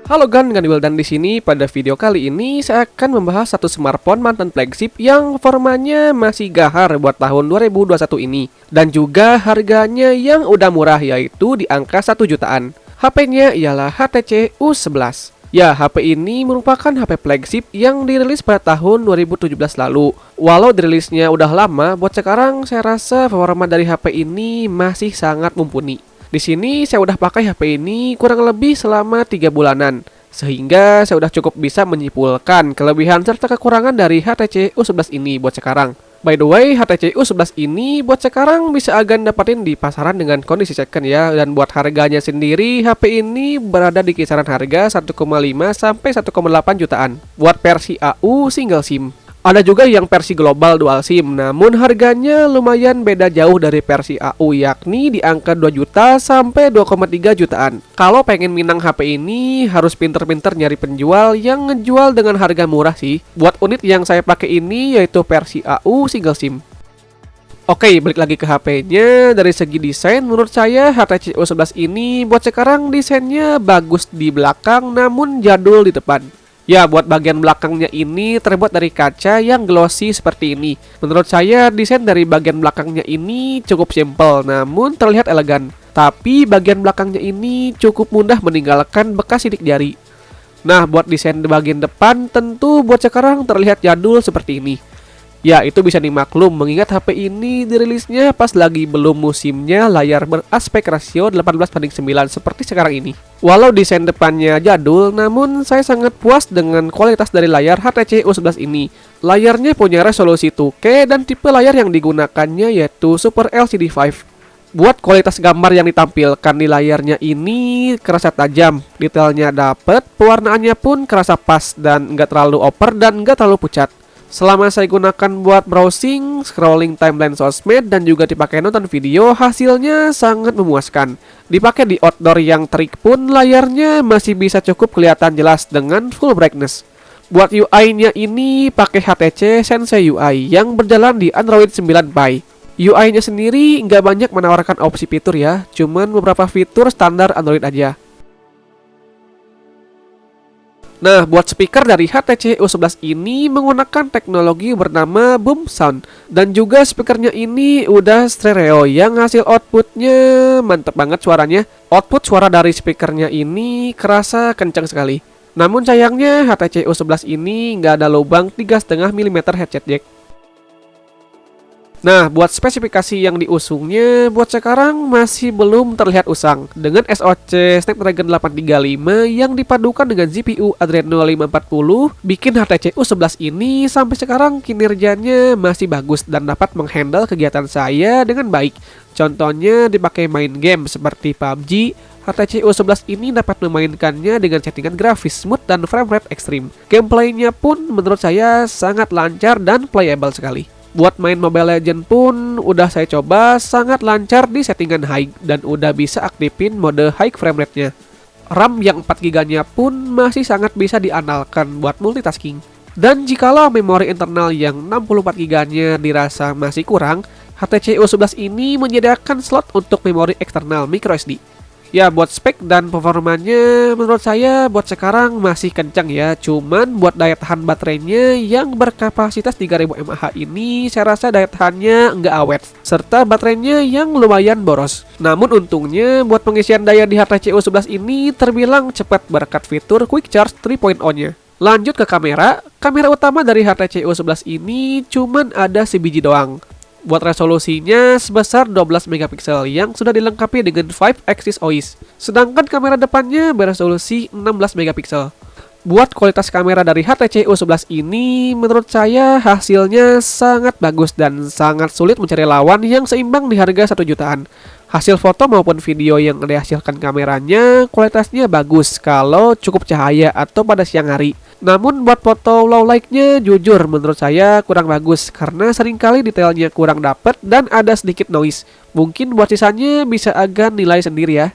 Halo Ganwil, dan di sini pada video kali ini saya akan membahas satu smartphone mantan flagship yang performanya masih gahar buat tahun 2021 ini dan juga harganya yang udah murah, yaitu di angka 1 jutaan. HP-nya ialah HTC U11. Ya, HP ini merupakan HP flagship yang dirilis pada tahun 2017 lalu. Walau dirilisnya udah lama, buat sekarang saya rasa performa dari HP ini masih sangat mumpuni. Di sini saya udah pakai HP ini kurang lebih selama 3 bulanan, sehingga saya udah cukup bisa menyimpulkan kelebihan serta kekurangan dari HTC U11 ini buat sekarang. By the way, HTC U11 ini buat sekarang bisa Agan dapatin di pasaran dengan kondisi second ya, dan buat harganya sendiri HP ini berada di kisaran harga 1,5 sampai 1,8 jutaan buat versi AU single SIM. Ada juga yang versi global dual SIM, namun harganya lumayan beda jauh dari versi AU, yakni di angka 2 juta sampai 2,3 jutaan. Kalau pengen minang HP ini harus pinter-pinter nyari penjual yang ngejual dengan harga murah sih. Buat unit yang saya pakai ini yaitu versi AU single SIM. Oke, balik lagi ke HP-nya. Dari segi desain, menurut saya HTC U11 ini buat sekarang desainnya bagus di belakang namun jadul di depan. Ya, buat bagian belakangnya ini terbuat dari kaca yang glossy seperti ini. Menurut saya desain dari bagian belakangnya ini cukup simple namun terlihat elegan. Tapi bagian belakangnya ini cukup mudah meninggalkan bekas sidik jari. Nah, buat desain di bagian depan tentu buat sekarang terlihat jadul seperti ini. Ya, itu bisa dimaklum mengingat HP ini dirilisnya pas lagi belum musimnya layar beraspek rasio 18:9 seperti sekarang ini. Walau desain depannya jadul, namun saya sangat puas dengan kualitas dari layar HTC U11 ini. Layarnya punya resolusi 2K dan tipe layar yang digunakannya yaitu Super LCD 5. Buat kualitas gambar yang ditampilkan di layarnya ini kerasa tajam, detailnya dapet, pewarnaannya pun kerasa pas dan nggak terlalu over dan nggak terlalu pucat. Selama saya gunakan buat browsing, scrolling timeline sosmed, dan juga dipakai nonton video, hasilnya sangat memuaskan. Dipakai di outdoor yang terik pun, layarnya masih bisa cukup kelihatan jelas dengan full brightness. Buat UI-nya ini pakai HTC Sensei UI yang berjalan di Android 9 Pie. UI-nya sendiri nggak banyak menawarkan opsi fitur ya, cuman beberapa fitur standar Android aja. Nah, buat speaker dari HTC U11 ini menggunakan teknologi bernama Boom Sound. Dan juga speakernya ini udah stereo yang hasil outputnya mantep banget suaranya. Output suara dari speakernya ini kerasa kencang sekali. Namun sayangnya HTC U11 ini nggak ada lubang 3,5 mm headset jack. Nah, buat spesifikasi yang diusungnya buat sekarang masih belum terlihat usang. Dengan SoC Snapdragon 835 yang dipadukan dengan GPU Adreno 540, bikin HTC U11 ini sampai sekarang kinerjanya masih bagus dan dapat menghandle kegiatan saya dengan baik. Contohnya dipakai main game seperti PUBG, HTC U11 ini dapat memainkannya dengan settingan grafis smooth dan frame rate ekstrim. Gameplaynya pun menurut saya sangat lancar dan playable sekali. Buat main Mobile Legends pun udah saya coba sangat lancar di settingan high dan udah bisa aktifin mode high frame rate-nya. RAM yang 4GB-nya pun masih sangat bisa diandalkan buat multitasking. Dan jikalau memori internal yang 64GB-nya dirasa masih kurang, HTC U11 ini menyediakan slot untuk memori eksternal microSD. Ya, buat spek dan performanya menurut saya buat sekarang masih kencang ya. Cuman buat daya tahan baterainya yang berkapasitas 3000 mAh ini saya rasa daya tahannya nggak awet, serta baterainya yang lumayan boros. Namun untungnya buat pengisian daya di HTC U11 ini terbilang cepat berkat fitur Quick Charge 3.0-nya. Lanjut ke kamera utama dari HTC U11 ini cuman ada sebiji doang. Buat resolusinya sebesar 12 megapiksel yang sudah dilengkapi dengan 5-axis OIS. Sedangkan kamera depannya beresolusi 16 megapiksel. Buat kualitas kamera dari HTC U11 ini menurut saya hasilnya sangat bagus dan sangat sulit mencari lawan yang seimbang di harga 1 jutaan. Hasil foto maupun video yang dihasilkan kameranya kualitasnya bagus kalau cukup cahaya atau pada siang hari. Namun buat foto low light-nya jujur menurut saya kurang bagus karena seringkali detailnya kurang dapet dan ada sedikit noise. Mungkin buat sisanya bisa Agan nilai sendiri ya.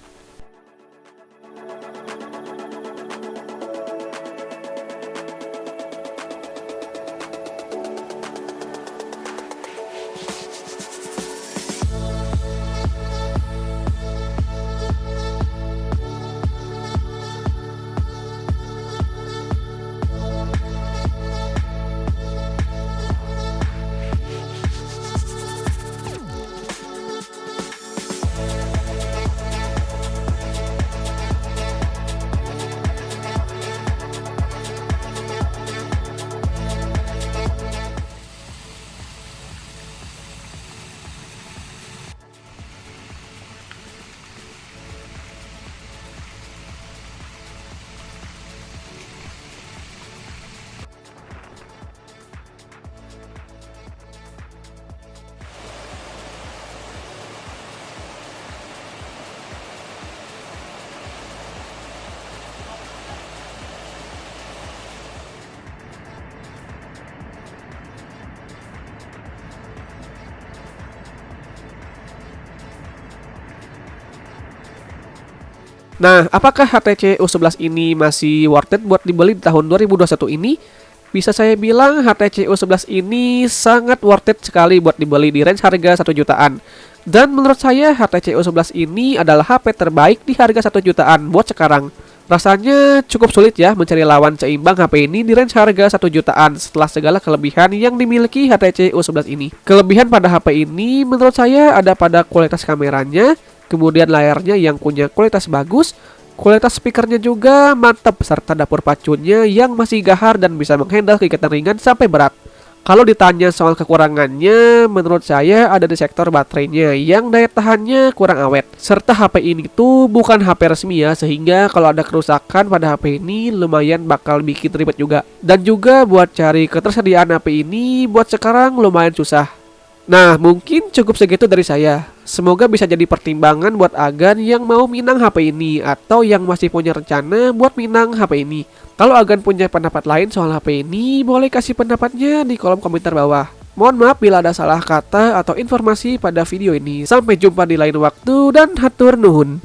Nah, apakah HTC U11 ini masih worth it buat dibeli di tahun 2021 ini? Bisa saya bilang HTC U11 ini sangat worth it sekali buat dibeli di range harga 1 jutaan. Dan menurut saya HTC U11 ini adalah HP terbaik di harga 1 jutaan buat sekarang. Rasanya cukup sulit ya mencari lawan seimbang HP ini di range harga 1 jutaan setelah segala kelebihan yang dimiliki HTC U11 ini. Kelebihan pada HP ini menurut saya ada pada kualitas kameranya, kemudian layarnya yang punya kualitas bagus, kualitas speakernya juga mantap, serta dapur pacunya yang masih gahar dan bisa menghandle kegiatan ringan sampai berat. Kalau ditanya soal kekurangannya, menurut saya ada di sektor baterainya yang daya tahannya kurang awet. Serta HP ini tuh bukan HP resmi ya, sehingga kalau ada kerusakan pada HP ini lumayan bakal bikin ribet juga. Dan juga buat cari ketersediaan HP ini buat sekarang lumayan susah. Nah, mungkin cukup segitu dari saya. Semoga bisa jadi pertimbangan buat Agan yang mau minang HP ini atau yang masih punya rencana buat minang HP ini. Kalau Agan punya pendapat lain soal HP ini, boleh kasih pendapatnya di kolom komentar bawah. Mohon maaf bila ada salah kata atau informasi pada video ini. Sampai jumpa di lain waktu dan hatur nuhun.